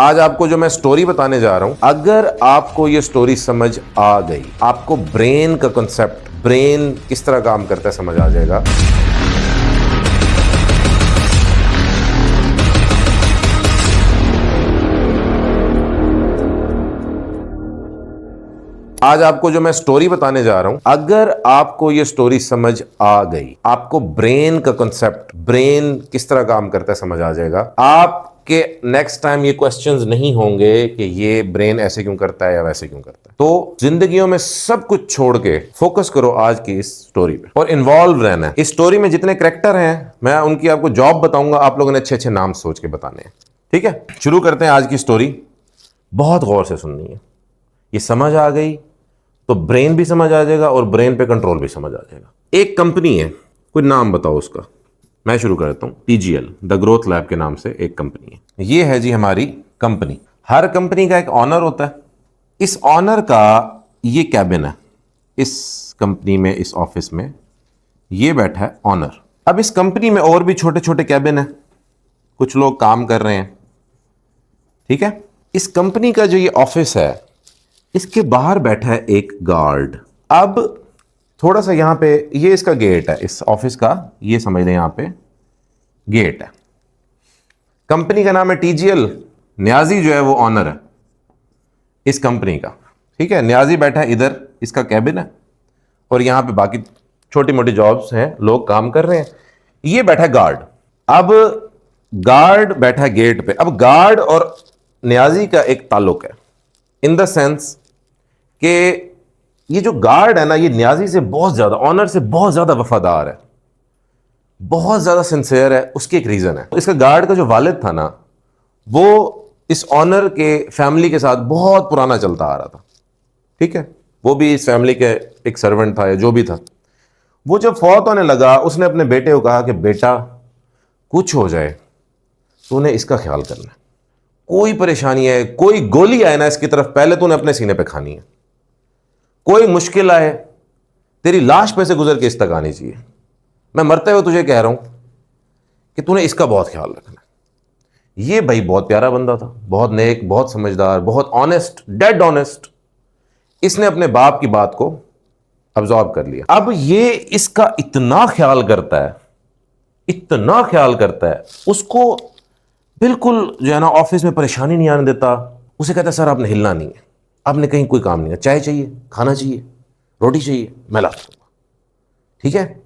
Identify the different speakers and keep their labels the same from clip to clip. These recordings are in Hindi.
Speaker 1: आज आपको जो मैं स्टोरी बताने जा रहा हूं, अगर आपको ये स्टोरी समझ आ गई, आपको ब्रेन का कॉन्सेप्ट, ब्रेन किस तरह काम करता है समझ आ जाएगा। आज आपको जो मैं स्टोरी बताने जा रहा हूं, अगर आपको ये स्टोरी समझ आ गई, आपको ब्रेन का कॉन्सेप्ट, ब्रेन किस तरह काम करता है समझ आ जाएगा। आपके नेक्स्ट टाइम ये क्वेश्चंस नहीं होंगे कि ये ब्रेन ऐसे क्यों करता है या वैसे क्यों करता है। तो जिंदगियों में सब कुछ छोड़ के फोकस करो आज की इस स्टोरी पे और इन्वॉल्व रहना है। इस स्टोरी में जितने कैरेक्टर हैं, मैं उनकी आपको जॉब बताऊंगा, आप लोगों ने अच्छे अच्छे नाम सोच के बताने हैं। ठीक है, शुरू करते हैं आज की स्टोरी। बहुत गौर से सुननी है, ये समझ आ गई तो ब्रेन भी समझ आ जाएगा और ब्रेन पे कंट्रोल भी समझ आ जाएगा। एक कंपनी है, कोई नाम बताओ उसका। मैं शुरू करता हूं। TGL, द ग्रोथ लैब के नाम से एक कंपनी है। ये है जी हमारी कंपनी। हर कंपनी का एक ऑनर होता है। इस ऑनर का ये कैबिन है। इस कंपनी में, इस ऑफिस में ये बैठा है ऑनर। अब इस कंपनी में और भी छोटे छोटे कैबिन है, कुछ लोग काम कर रहे हैं। ठीक है, इस कंपनी का जो ये ऑफिस है, इसके बाहर बैठा है एक गार्ड। अब थोड़ा सा यहां पे, ये इसका गेट है इस ऑफिस का, ये समझ लें यहां पे गेट है। कंपनी का नाम है TGL। न्याजी जो है वो ऑनर है इस कंपनी का। ठीक है, न्याजी बैठा है इधर, इसका कैबिन है और यहां पे बाकी छोटी मोटी जॉब्स हैं, लोग काम कर रहे हैं। ये बैठा है गार्ड। अब गार्ड बैठा है गेट पे। अब गार्ड और न्याजी का एक ताल्लुक है, इन द सेंस कि ये जो गार्ड है ना, ये न्याजी से बहुत ज्यादा, ऑनर से बहुत ज्यादा वफादार है, बहुत ज्यादा सिंसियर है। उसकी एक रीजन है, इसका गार्ड का जो वालिद था ना, वो इस ऑनर के फैमिली के साथ बहुत पुराना चलता आ रहा था। ठीक है, वो भी इस फैमिली के एक सर्वेंट था या जो भी था। वो जब फौत होने लगा, उसने अपने बेटे को कहा कि बेटा कुछ हो जाए तो उन्हें इसका ख्याल करना है। कोई परेशानी है, कोई गोली आए ना इसकी तरफ, पहले तूने अपने सीने पे खानी है। कोई मुश्किल आए, तेरी लाश पे से गुजर के इस तक आनी चाहिए। मैं मरते हुए तुझे कह रहा हूं कि तूने इसका बहुत ख्याल रखना है। ये भाई बहुत प्यारा बंदा था, बहुत नेक, बहुत समझदार, बहुत ऑनेस्ट, डेड ऑनेस्ट। इसने अपने बाप की बात को अब्जॉर्ब कर लिया। अब ये इसका इतना ख्याल करता है, इतना ख्याल करता है, उसको बिल्कुल जो है ना ऑफिस में परेशानी नहीं आने देता। उसे कहता है सर आपने हिलना नहीं है, आपने कहीं कोई काम नहीं है, चाय चाहिए, खाना चाहिए, रोटी चाहिए, मैं ला दूंगा। ठीक है,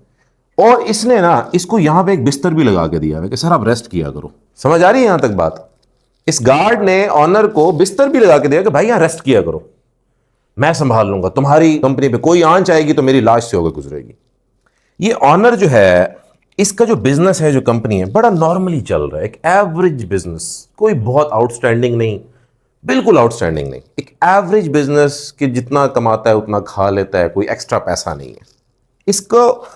Speaker 1: और इसने ना इसको यहां पे एक बिस्तर भी लगा के दिया है कि सर आप रेस्ट किया करो। समझ आ रही है यहां तक बात? इस गार्ड ने ऑनर को बिस्तर भी लगा के दिया कि भाई यहां रेस्ट किया करो, मैं संभाल लूंगा, तुम्हारी कंपनी पे कोई आंच आएगी तो मेरी लाश से होकर गुजरेगी। ये ऑनर जो है, इसका जो बिजनेस है, जो कंपनी है, बड़ा नॉर्मली चल रहा है, एक एवरेज बिजनेस, कोई बहुत आउटस्टैंडिंग नहीं, बिल्कुल आउटस्टैंडिंग नहीं, एक एवरेज बिजनेस कि जितना कमाता है उतना खा लेता है, कोई एक्स्ट्रा पैसा नहीं है। इसको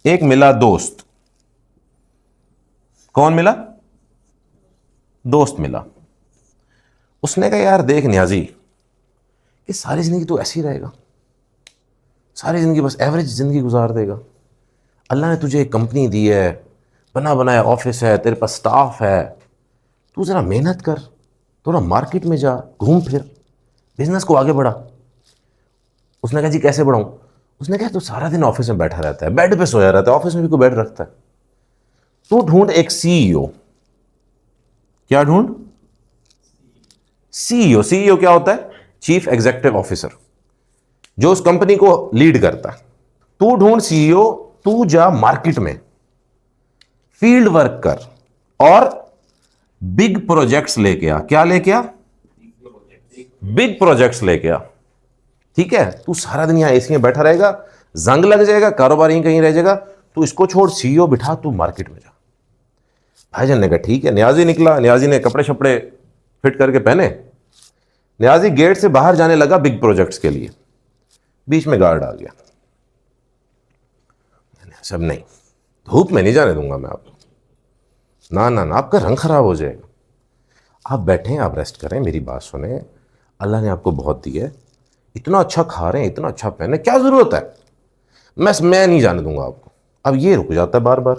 Speaker 1: एक मिला दोस्त। कौन मिला? दोस्त मिला। उसने कहा यार देख न्याजी, कि सारी जिंदगी तू ऐसे ही रहेगा, सारी जिंदगी बस एवरेज जिंदगी गुजार देगा। अल्लाह ने तुझे एक कंपनी दी है, बना बनाया ऑफिस है, तेरे पास स्टाफ है, तू जरा मेहनत कर, थोड़ा मार्केट में जा, घूम फिर, बिजनेस को आगे बढ़ा। उसने कहा जी कैसे बढ़ाऊं? उसने कहा तू सारा दिन ऑफिस में बैठा रहता है, बेड पे सोया रहता है, ऑफिस में भी कोई बेड रखता है, तू ढूंढ एक CEO। क्या ढूंढ? CEO। CEO क्या होता है? चीफ एग्जीक्यूटिव ऑफिसर, जो उस कंपनी को लीड करता है। तू ढूंढ CEO, तू जा मार्केट में, फील्ड वर्क कर और बिग प्रोजेक्ट्स लेके आ। क्या लेके आ? बिग प्रोजेक्ट्स लेके आ। ठीक है, तू सारा दिन यहां AC में बैठा रहेगा, जंग लग जाएगा, कारोबार यहीं कहीं रह जाएगा, तू इसको छोड़, CEO बिठा, तू मार्केट में जा। भाईजान ने कहा ठीक है। न्याजी निकला, न्याजी ने कपड़े शपड़े फिट करके पहने, न्याजी गेट से बाहर जाने लगा बिग प्रोजेक्ट्स के लिए। बीच में गार्ड आ गया। सब नहीं, धूप में नहीं जाने दूंगा मैं आपको, ना ना ना, आपका रंग खराब हो जाएगा। आप बैठें, आप रेस्ट करें, मेरी बात सुने, अल्लाह ने आपको बहुत दी है, इतना अच्छा खा रहे हैं, इतना अच्छा पहने, क्या जरूरत है? मैं नहीं जाने दूंगा आपको। अब ये रुक जाता है बार बार,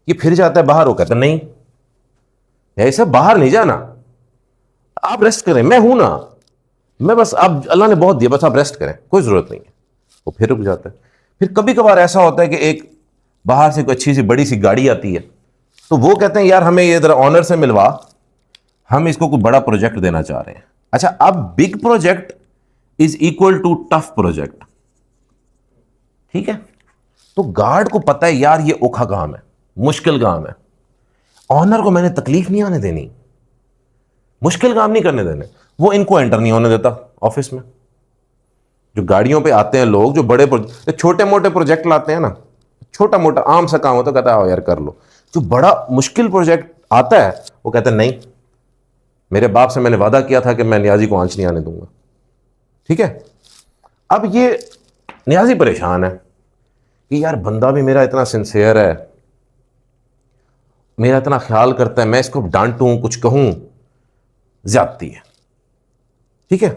Speaker 1: ये फिर जाता है बाहर, वो कहता नहीं ऐसा बाहर नहीं जाना, आप रेस्ट करें, मैं हूं ना, मैं बस, आप अल्लाह ने बहुत दिया, बस आप रेस्ट करें, कोई जरूरत नहीं है। वो फिर रुक जाता है। फिर कभी कभार ऐसा होता है कि एक बाहर से कोई अच्छी सी बड़ी सी गाड़ी आती है, तो वो कहते हैं यार हमें ये जरा ऑनर से मिलवा, हम इसको कोई बड़ा प्रोजेक्ट देना चाह रहे हैं। अच्छा, अब big project is equal to tough project, ठीक है। तो गार्ड को पता है यार ये औखा काम है, मुश्किल काम है, ऑनर को मैंने तकलीफ नहीं आने देनी, मुश्किल काम नहीं करने देने। वो इनको एंटर नहीं होने देता ऑफिस में। जो गाड़ियों पे आते हैं लोग, जो बड़े छोटे मोटे प्रोजेक्ट लाते हैं ना, छोटा मोटा आम सा काम होता है, कहता है आओ यार कर लो। जो बड़ा मुश्किल प्रोजेक्ट आता है वो कहते हैं नहीं, मेरे बाप से मैंने वादा किया था कि मैं नियाजी को आंच नहीं आने दूंगा, ठीक है। अब ये नियाजी परेशान है कि यार बंदा भी मेरा इतना सिंसियर है, मेरा इतना ख्याल करता है, मैं इसको डांटूं कुछ कहूं, ज्यादती है, ठीक है।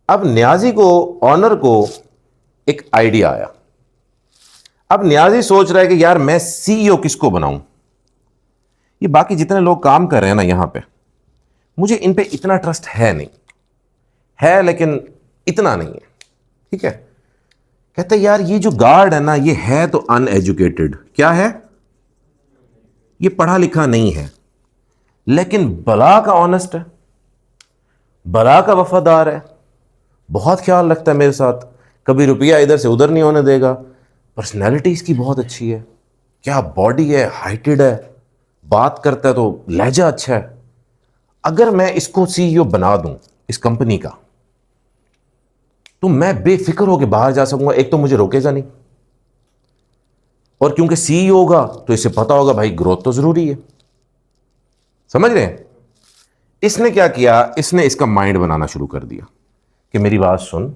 Speaker 1: अब न्याजी को, ऑनर को एक आइडिया आया। अब न्याजी सोच रहा है कि यार मैं सीईओ किसको बनाऊं, ये बाकी जितने लोग काम कर रहे हैं ना यहां पे, मुझे इन पे इतना ट्रस्ट है नहीं, है लेकिन इतना नहीं है, ठीक है। कहते यार ये जो गार्ड है ना, ये है तो अनएजुकेटेड, क्या है, ये पढ़ा लिखा नहीं है, लेकिन बला का ऑनेस्ट है, बला का वफादार है, बहुत ख्याल रखता है मेरे साथ, कभी रुपया इधर से उधर नहीं होने देगा, पर्सनैलिटी इसकी बहुत अच्छी है, क्या बॉडी है, हाइटेड है, बात करता है तो लहजा अच्छा है। अगर मैं इसको सीईओ बना दूं इस कंपनी का, तो मैं बेफिक्र होकर बाहर जा सकूंगा, एक तो मुझे रोकेगा नहीं, और क्योंकि सीईओ होगा तो इसे पता होगा भाई ग्रोथ तो जरूरी है, समझ रहे हैं। इसने क्या किया, इसने इसका माइंड बनाना शुरू कर दिया कि मेरी बात सुन,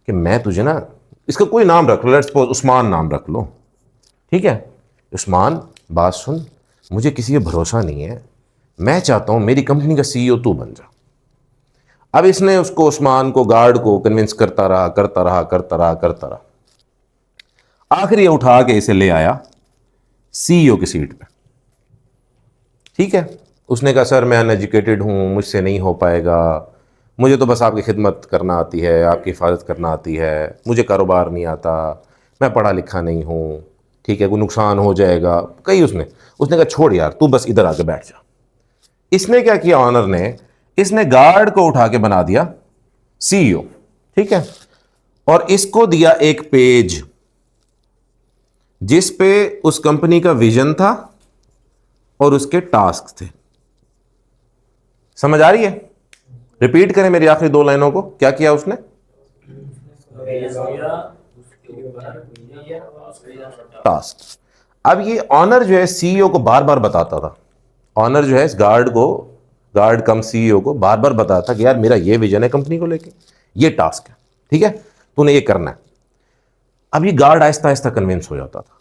Speaker 1: कि मैं तुझे ना, इसका कोई नाम रख लो, लेट्स सपोज उस्मान नाम रख लो, ठीक है। उस्मान बात सुन, मुझे किसी पे भरोसा नहीं है, मैं चाहता हूं मेरी कंपनी का सीईओ तू बन जा। अब इसने उसको, उस्मान को, गार्ड को कन्विंस करता रहा करता रहा करता रहा करता रहा, आखिर ये उठा के इसे ले आया सीईओ की सीट पे, ठीक है। उसने कहा सर मैं अनएजुकेटेड हूं, मुझसे नहीं हो पाएगा, मुझे तो बस आपकी खिदमत करना आती है, आपकी हिफाजत करना आती है, मुझे कारोबार नहीं आता, मैं पढ़ा लिखा नहीं हूँ, ठीक है, कोई नुकसान हो जाएगा कहीं। उसने कहा छोड़ यार तू बस इधर आके बैठ जा। इसने क्या किया ऑनर ने, इसने गार्ड को उठा के बना दिया सीईओ, ठीक है, और इसको दिया एक पेज जिस पे उस कंपनी का विजन था और उसके टास्क थे। समझ आ रही है? रिपीट करें मेरी आखिरी दो लाइनों को, क्या किया उसने, टास्क। अब ये ऑनर जो है सीईओ को बार बार बताता था, ऑनर जो है इस गार्ड को, गार्ड कम सीईओ को बार बार बताता था कि यार मेरा ये विजन है कंपनी को लेके, ये टास्क है, ठीक है, तूने ये करना है। अब ये गार्ड आहिस्ता आहिस्ता कन्विंस हो जाता था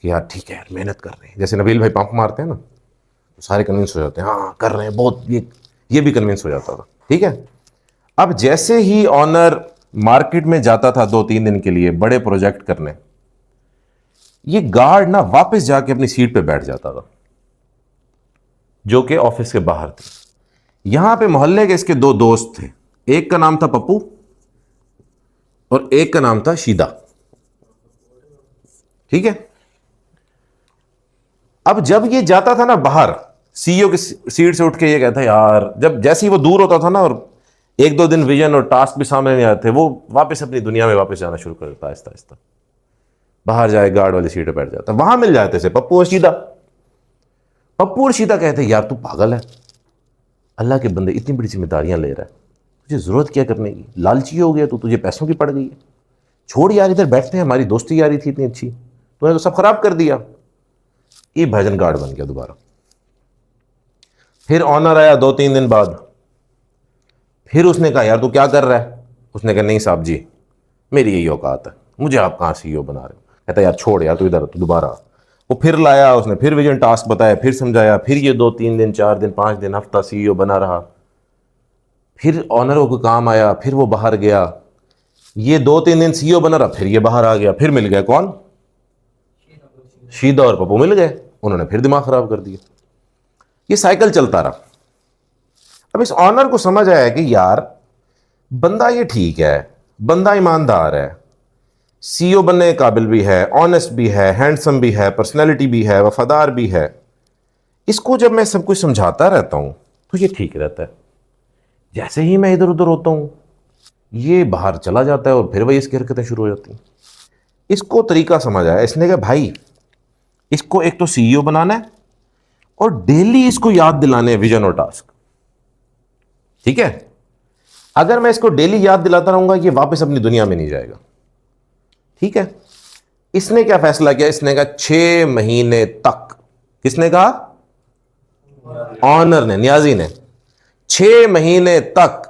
Speaker 1: कि यार ठीक है यार मेहनत कर रहे हैं, जैसे नबील भाई पंप मारते हैं ना, तो सारे कन्विंस हो जाते हैं, हाँ कर रहे हैं बहुत, ये भी कन्विंस हो जाता था, ठीक है। अब जैसे ही ऑनर मार्केट में जाता था 2-3 दिन के लिए बड़े प्रोजेक्ट करने, ये गार्ड ना वापस जाके अपनी सीट पे बैठ जाता था जो कि ऑफिस के बाहर थे। यहां पे मोहल्ले के इसके दो दोस्त थे, एक का नाम था पप्पू और एक का नाम था शीदा, ठीक है। अब जब ये जाता था ना बाहर, सीईओ की सीट से उठ के ये कहता यार, जब जैसे ही वो दूर होता था ना और 1-2 दिन विजन और टास्क भी सामने नहीं आते, वो वापस अपनी दुनिया में वापस जाना शुरू कर देता आहिस्ता आहिस्ता, बाहर जाए गार्ड वाली सीट पर बैठ जाता। वहां मिल जाते थे पप्पू और शीदा। पप्पू और शीदा कहते यार तू पागल है, अल्लाह के बंदे इतनी बड़ी जिम्मेदारियां ले रहा है, तुझे जरूरत क्या करने की, लालची हो गया तू, तुझे पैसों की पड़ गई है, छोड़ यार इधर बैठते हैं, हमारी दोस्ती यारी थी इतनी अच्छी, तूने तो सब खराब कर दिया। ये भजन गार्ड बन गया दोबारा। फिर ऑनर आया 2-3 दिन बाद, फिर उसने कहा यार तू क्या कर रहा है, उसने कहा नहीं साहब जी मेरी यही औकात है, मुझे आप कहाँ सीईओ बना रहे हो। कहता यार छोड़ यार तू इधर, तू दोबारा। वो फिर लाया, उसने फिर विजन टास्क बताया, फिर समझाया, फिर ये 2-3 दिन 4 दिन 5 दिन हफ्ता सीईओ बना रहा। फिर ऑनरों को काम आया, फिर वो बाहर गया, ये 2-3 दिन सीईओ बना रहा, फिर ये बाहर आ गया, फिर मिल गया कौन, शीदा और पप्पू मिल गए, उन्होंने फिर दिमाग खराब कर दिया। ये साइकिल चलता रहा। अब इस ऑनर को समझ आया कि यार बंदा ये ठीक है, बंदा ईमानदार है, सीईओ बनने के काबिल भी है, ऑनेस्ट भी है, हैंडसम भी है, पर्सनैलिटी भी है, वफादार भी है, इसको जब मैं सब कुछ समझाता रहता हूं तो ये ठीक रहता है। जैसे ही मैं इधर उधर होता हूं ये बाहर चला जाता है और फिर वही इसकी हरकतें शुरू हो जाती हैं। इसको तरीका समझ आया, इसने कहा भाई इसको एक तो सीईओ बनाना है और डेली इसको याद दिलाने हैं विजन और टास्क। ठीक है, अगर मैं इसको डेली याद दिलाता रहूंगा ये वापस अपनी दुनिया में नहीं जाएगा। ठीक है, इसने क्या फैसला किया, इसने कहा 6 महीने तक, किसने कहा, ऑनर ने, नियाजी ने, 6 महीने तक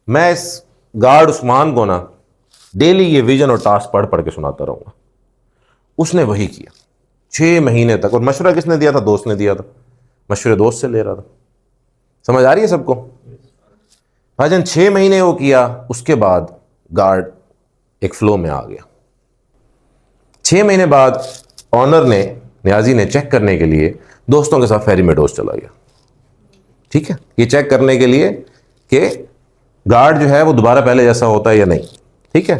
Speaker 1: मैं इस गार्ड उस्मान को ना डेली ये विजन और टास्क पढ़ पढ़ के सुनाता रहूंगा। उसने वही किया 6 महीने तक। और मशवरा किसने दिया था, दोस्त ने दिया था, मशवरे दोस्त से ले रहा था। समझ आ रही है सबको भाईजान? 6 महीने वो किया, उसके बाद गार्ड एक फ्लो में आ गया। 6 महीने बाद ऑनर ने, नियाजी ने चेक करने के लिए दोस्तों के साथ फेरी मेडोज चला गया। ठीक है, ये चेक करने के लिए कि गार्ड जो है वो दोबारा पहले जैसा होता है या नहीं। ठीक है,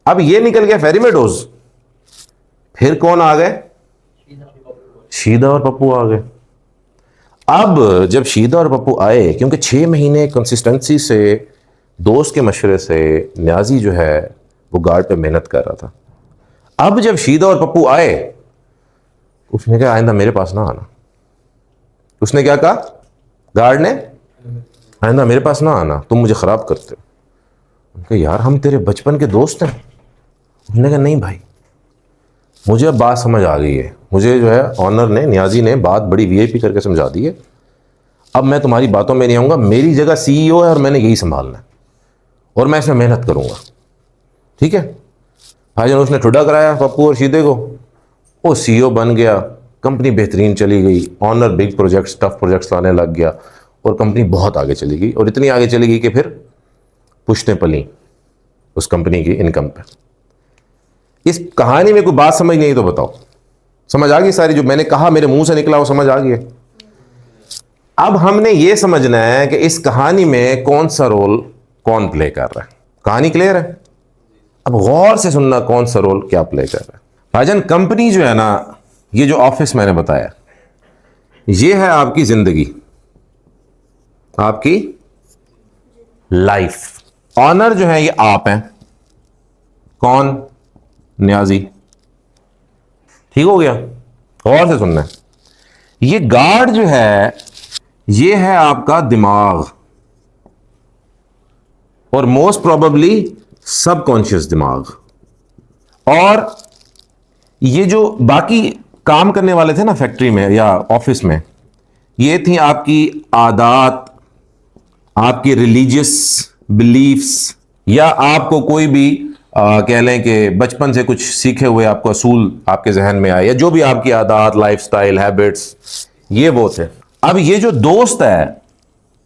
Speaker 1: अब ये निकल गया फेरी मेडोज, फिर कौन आ गए, शीदा और पप्पू आ गए। अब जब शीदा और पप्पू आए, क्योंकि 6 महीने कंसिस्टेंसी से दोस्त के मशवरे से नियाजी जो है वो गार्ड पे मेहनत कर रहा था। अब जब शीदा और पप्पू आए उसने कहा आइंदा मेरे पास ना आना। उसने क्या कहा, गार्ड ने, आइंदा मेरे पास ना आना, तुम मुझे खराब करते हो। उनके यार हम तेरे बचपन के दोस्त हैं। उसने कहा नहीं भाई, मुझे अब बात समझ आ गई है, मुझे जो है ऑनर ने, नियाजी ने बात बड़ी वीआईपी करके समझा दी है। अब मैं तुम्हारी बातों में नहीं आऊँगा, मेरी जगह सीईओ है और मैंने यही संभालना है और मैं इसमें मेहनत करूँगा। ठीक है भाईजान, उसने ठुड्डा कराया पप्पू और शीदे को, वो सीईओ बन गया, कंपनी बेहतरीन चली गई, ऑनर बिग प्रोजेक्ट्स, टफ प्रोजेक्ट्स लाने लग गया और कंपनी बहुत आगे चली गई। और इतनी आगे चली गई कि फिर पुश्तें पली उस कंपनी की इनकम पे। इस कहानी में कोई बात समझ नहीं तो बताओ, समझ आ गई सारी? जो मैंने कहा मेरे मुंह से निकला वो समझ आ गई? अब हमने ये समझना है कि इस कहानी में कौन सा रोल कौन प्ले कर रहा है। कहानी क्लियर है? अब गौर से सुनना कौन सा रोल क्या प्ले कर रहा है। भाईजान कंपनी जो है ना, ये जो ऑफिस मैंने बताया, ये है आपकी जिंदगी, आपकी लाइफ। ऑनर जो है ये आप हैं, कौन, नियाजी। ठीक हो गया? गौर से सुनना है। ये गार्ड जो है ये है आपका दिमाग, और मोस्ट प्रोबेबली सबकॉन्शियस दिमाग। और ये जो बाकी काम करने वाले थे ना फैक्ट्री में या ऑफिस में, ये थी आपकी आदत, आपकी रिलीजियस बिलीफ्स, या आपको कोई भी कह लें कि बचपन से कुछ सीखे हुए आपको असूल आपके जहन में आए, या जो भी आपकी आदत, लाइफस्टाइल, हैबिट्स, ये वो थे। अब ये जो दोस्त है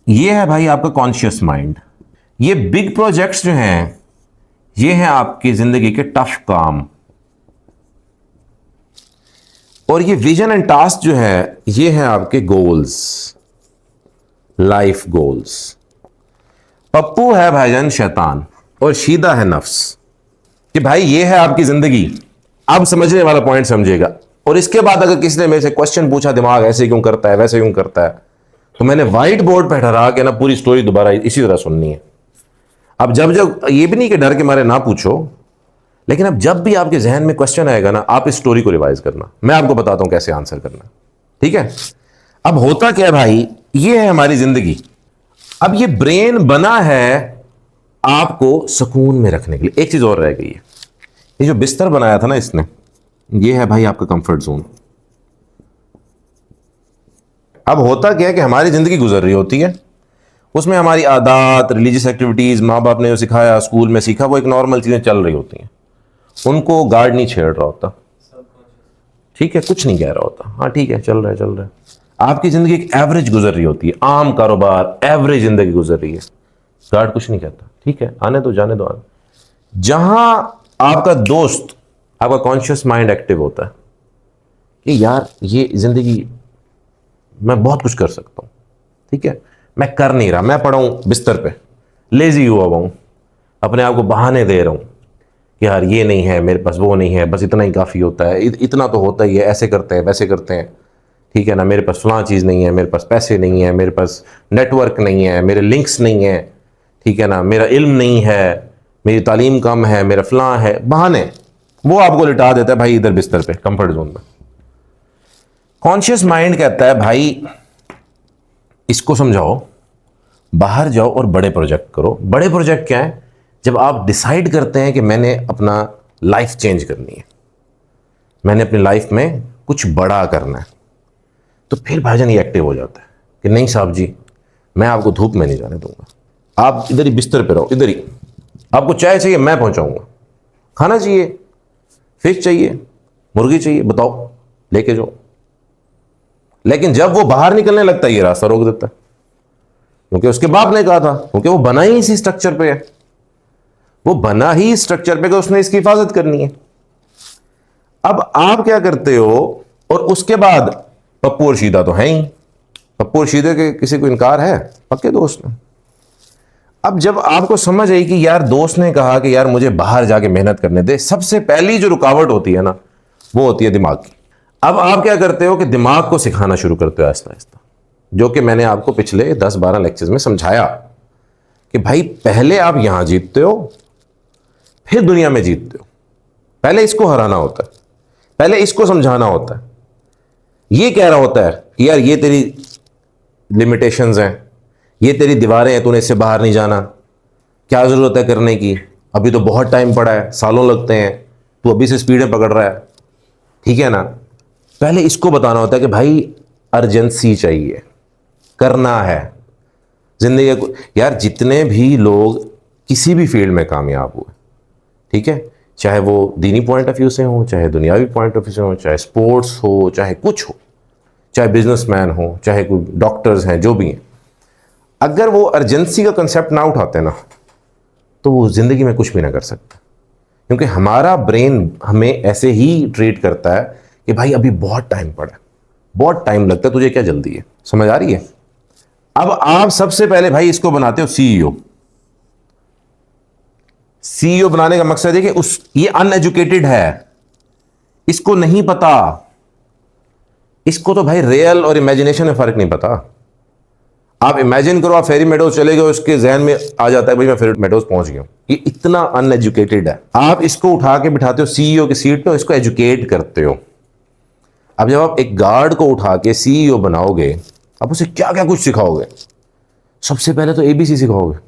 Speaker 1: ये है भाई आपका कॉन्शियस माइंड। ये बिग प्रोजेक्ट्स जो हैं ये हैं आपकी जिंदगी के टफ काम, और ये विजन एंड टास्क जो है ये है आपके गोल्स, लाइफ गोल्स। पप्पू है भाईजान शैतान और शीदा है नफ्स। कि भाई ये है आपकी जिंदगी। अब समझने वाला पॉइंट समझेगा। और इसके बाद अगर किसी ने मेरे से क्वेश्चन पूछा दिमाग ऐसे क्यों करता है, वैसे क्यों करता है, तो मैंने व्हाइट बोर्ड पे ठहरा के ना पूरी स्टोरी दोबारा इसी तरह सुननी है। अब जब जब ये भी नहीं कि डर के मारे ना पूछो, लेकिन अब जब भी आपके जहन में क्वेश्चन आएगा ना, आप इस स्टोरी को रिवाइज करना, मैं आपको बताता हूं कैसे आंसर करना। ठीक है? अब होता क्या है भाई, ये है हमारी जिंदगी। अब ये ब्रेन बना है आपको सुकून में रखने के लिए। एक चीज और रह गई है, ये जो बिस्तर बनाया था ना इसने, ये है भाई आपका कंफर्ट जोन। अब होता क्या है कि हमारी जिंदगी गुजर रही होती है, उसमें हमारी आदत, रिलीजियस एक्टिविटीज, माँ बाप ने जो सिखाया, स्कूल में सीखा, वो एक नॉर्मल चीजें चल रही होती हैं। उनको गार्ड नहीं छेड़ रहा होता। ठीक है, कुछ नहीं कह रहा होता, हाँ ठीक है चल रहा है चल रहा है। आपकी जिंदगी एक एवरेज गुजर रही होती है, आम कारोबार, एवरेज जिंदगी गुजर रही है, गार्ड कुछ नहीं कहता। ठीक है, आने दो, जाने दो, आने। जहां आपका दोस्त, आपका कॉन्शियस माइंड एक्टिव होता है कि यार ये जिंदगी मैं बहुत कुछ कर सकता हूं, ठीक है, मैं कर नहीं रहा, मैं पड़ा हूं बिस्तर पे, लेजी हुआ हूं, अपने आप को बहाने दे रहा हूं कि यार ये नहीं है मेरे पास, वो नहीं है, बस इतना ही काफ़ी होता है, इतना तो होता ही है, ऐसे करते हैं वैसे करते हैं, ठीक है ना, मेरे पास फलां चीज़ नहीं है, मेरे पास पैसे नहीं है, मेरे पास नेटवर्क नहीं है, मेरे लिंक्स नहीं है, ठीक है ना, मेरा इल्म नहीं है, मेरी तालीम कम है, मेरा फलां है, बहाने। वो आपको लिटा देता है भाई इधर बिस्तर पे, कंफर्ट जोन में। कॉन्शियस माइंड कहता है भाई इसको समझाओ, बाहर जाओ और बड़े प्रोजेक्ट करो। बड़े प्रोजेक्ट क्या है? जब आप डिसाइड करते हैं कि मैंने अपना लाइफ चेंज करनी है, मैंने अपनी लाइफ में कुछ बड़ा करना है, तो फिर भाईजान ये एक्टिव हो जाता है कि नहीं साहब जी, मैं आपको धूप में नहीं जाने दूंगा, आप इधर ही बिस्तर पे रहो, इधर ही, आपको चाय चाहिए मैं पहुंचाऊंगा, खाना चाहिए, फिश चाहिए, मुर्गी चाहिए, बताओ लेके जाओ। लेकिन जब वो बाहर निकलने लगता है ये रास्ता रोक देता है, क्योंकि उसके बाप ने कहा था, क्योंकि वो बना ही इसी स्ट्रक्चर पे है, वो बना ही स्ट्रक्चर पे कि उसने इसकी हिफाजत करनी है। अब आप क्या करते हो? और उसके बाद पप्पू और शीदा तो है ही, पप्पू और शीदे के किसी को इनकार है? पक्के दोस्त ने। अब जब आपको समझ आई कि यार दोस्त ने कहा कि यार मुझे बाहर जाके मेहनत करने दे, सबसे पहली जो रुकावट होती है ना, वो होती है दिमाग की। अब आप क्या करते हो कि दिमाग को सिखाना शुरू करते हो आहिस्ता आहिस्ता, जो कि मैंने आपको पिछले 10-12 लेक्चर्स में समझाया कि भाई पहले आप यहां जीतते हो, फिर दुनिया में जीतते हो। पहले इसको हराना होता है, पहले इसको समझाना होता है, ये कह रहा होता है कि यार ये तेरी लिमिटेशंस हैं, ये तेरी दीवारें हैं, तूने इससे बाहर नहीं जाना, क्या ज़रूरत है करने की, अभी तो बहुत टाइम पड़ा है, सालों लगते हैं, तू अभी से स्पीडें पकड़ रहा है, ठीक है ना। पहले इसको बताना होता है कि भाई अर्जेंसी चाहिए, करना है जिंदगी को। यार जितने भी लोग किसी भी फील्ड में कामयाब हुए, ठीक है, चाहे वो दीनी पॉइंट ऑफ व्यू से हो, चाहे दुनियावी पॉइंट ऑफ व्यू से हो, चाहे स्पोर्ट्स हो, चाहे कुछ हो, चाहे बिजनेसमैन हो, चाहे कोई डॉक्टर्स हैं, जो भी हैं, अगर वो अर्जेंसी का कंसेप्ट ना उठाते ना, तो वो जिंदगी में कुछ भी ना कर सकते। क्योंकि हमारा ब्रेन हमें ऐसे ही ट्रीट करता है कि भाई अभी बहुत टाइम पड़ा है, बहुत टाइम लगता है, तुझे क्या जल्दी है। समझ आ रही है? अब आप सबसे पहले भाई इसको बनाते हो सीईओ। सीईओ बनाने का मकसद है कि ये अनएजुकेटेड है, इसको नहीं पता, इसको तो भाई रियल और इमेजिनेशन में फर्क नहीं पता। आप इमेजिन करो, आप फेरी मेडोज चले गए, उसके जहन में आ जाता है भाई मैं फेरी मेडोज पहुंच गया हूं। ये इतना अनएजुकेटेड है। आप इसको उठा के बिठाते हो सीईओ की सीट पे, इसको एजुकेट करते हो। अब जब आप एक गार्ड को उठा के सीईओ बनाओगे, आप उसे क्या क्या कुछ सिखाओगे? सबसे पहले तो एबीसी सिखाओगे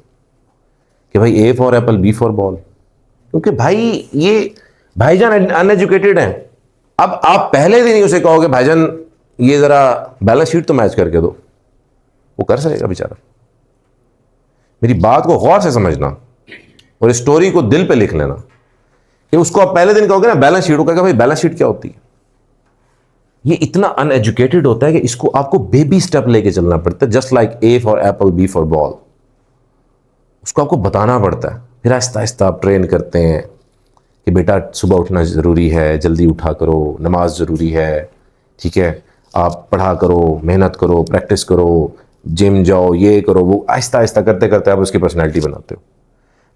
Speaker 1: कि भाई A for apple, B for ball, क्योंकि भाई ये भाईजान अनएजुकेटेड हैं। अब आप पहले दिन ही उसे कहोगे भाईजान ये जरा बैलेंस शीट तो मैच करके दो, वो कर सकेगा बेचारा? मेरी बात को गौर से समझना और स्टोरी को दिल पे लिख लेना कि उसको आप पहले दिन कहोगे ना बैलेंस शीट, कहेगा भाई बैलेंस शीट क्या होती है? ये इतना अनएजुकेटेड होता है कि इसको आपको बेबी स्टेप लेके चलना पड़ता है, just like A for apple, B for ball. उसको आपको बताना पड़ता है, फिर आहिस्ता आहिस्ता आप ट्रेन करते हैं कि बेटा सुबह उठना ज़रूरी है, जल्दी उठा करो, नमाज ज़रूरी है, ठीक है, आप पढ़ा करो, मेहनत करो, प्रैक्टिस करो, जिम जाओ, ये करो, वो। आहिस्ता आहिस्ता करते करते आप उसकी पर्सनैलिटी बनाते हो।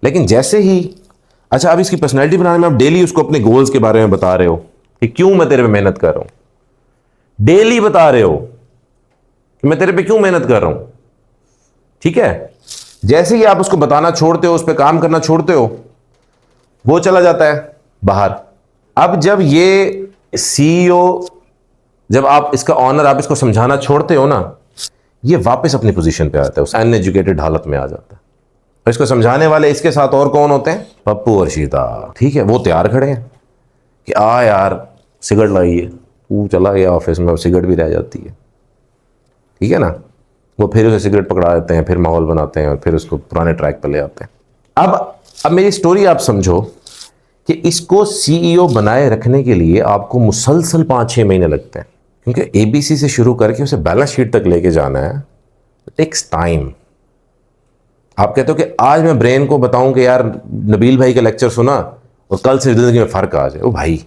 Speaker 1: लेकिन जैसे ही, अच्छा अब इसकी पर्सनैलिटी बनाने में आप डेली उसको अपने गोल्स के बारे में बता रहे हो कि क्यों मैं तेरे पे मेहनत कर रहा हूँ, डेली बता रहे हो कि मैं तेरे पे क्यों मेहनत कर रहा हूँ, ठीक है। जैसे ही आप उसको बताना छोड़ते हो, उस पर काम करना छोड़ते हो, वो चला जाता है बाहर। अब जब ये सीईओ, जब आप इसका ऑनर, आप इसको समझाना छोड़ते हो ना, ये वापस अपनी पोजीशन पे आता है, उस अनएजुकेटेड हालत में आ जाता है। और इसको समझाने वाले इसके साथ और कौन होते हैं? पप्पू और शीता, ठीक है, वो तैयार खड़े हैं कि आ यार सिगरेट लाइए। वो चला गया ऑफिस में, सिगरेट भी रह जाती है, ठीक है ना। वो फिर उसे सिगरेट पकड़ा देते हैं, फिर माहौल बनाते हैं और फिर उसको पुराने ट्रैक पर ले आते हैं। अब मेरी स्टोरी आप समझो कि इसको सीईओ बनाए रखने के लिए आपको मुसलसल 5-6 महीने लगते हैं, क्योंकि एबीसी से शुरू करके उसे बैलेंस शीट तक लेके जाना है, टेक्स टाइम। आप कहते हो कि आज मैं ब्रेन को बताऊं कि यार नबील भाई का लेक्चर सुना और कल से जिंदगी में फ़र्क आ जाए, ओ भाई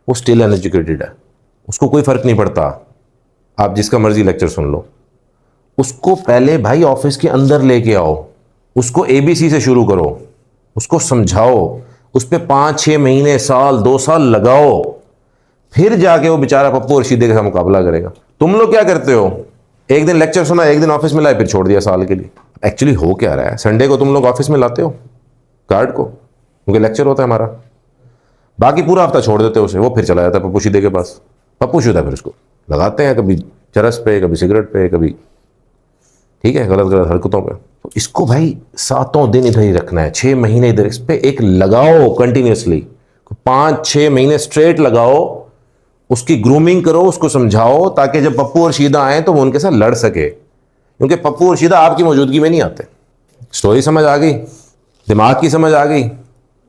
Speaker 1: वो स्टिल अनएजुकेटेड है, उसको कोई फ़र्क नहीं पड़ता। आप जिसका मर्जी लेक्चर सुन लो, उसको पहले भाई ऑफिस के अंदर लेके आओ, उसको एबीसी से शुरू करो, उसको समझाओ, उस पर 5-6 महीने, साल, 2 साल लगाओ, फिर जाके वो बेचारा पप्पू और शीदे के साथ मुकाबला करेगा। तुम लोग क्या करते हो, एक दिन लेक्चर सुना, एक दिन ऑफिस में लाए, फिर छोड़ दिया साल के लिए। एक्चुअली हो क्या रहा है, संडे को तुम लोग ऑफिस में लाते हो गार्ड को, क्योंकि लेक्चर होता है हमारा, बाकी पूरा हफ्ता छोड़ देते हो उसे, वो फिर चला जाता है पप्पू शीदे के पास। पप्पू शीदा फिर उसको लगाते हैं, कभी चरस पे, कभी सिगरेट पे, कभी ठीक है गलत गलत हरकतों पे। तो इसको भाई 7 दिन इधर ही रखना है, 6 महीने इधर, इस पे एक लगाओ कंटिन्यूसली, 5-6 महीने स्ट्रेट लगाओ, उसकी ग्रूमिंग करो, उसको समझाओ, ताकि जब पप्पू और शीदा आए तो वो उनके साथ लड़ सके, क्योंकि पप्पू और शीदा आपकी मौजूदगी में नहीं आते। स्टोरी समझ आ गई, दिमाग की समझ आ गई,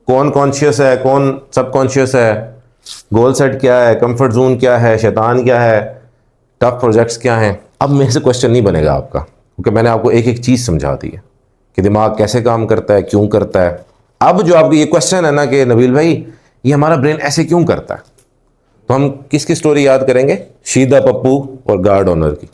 Speaker 1: कौन कॉन्शियस है, कौन सबकॉन्शियस है, गोल सेट क्या है, कंफर्ट जोन क्या है, शैतान क्या है, टफ प्रोजेक्ट्स क्या हैं। अब मेरे से क्वेश्चन नहीं बनेगा आपका, क्योंकि मैंने आपको एक एक चीज़ समझा दी है कि दिमाग कैसे काम करता है, क्यों करता है। अब जो आपकी ये क्वेश्चन है ना कि नबील भाई ये हमारा ब्रेन ऐसे क्यों करता है, तो हम किसकी स्टोरी याद करेंगे, शीदा, पप्पू और गार्ड ऑनर की।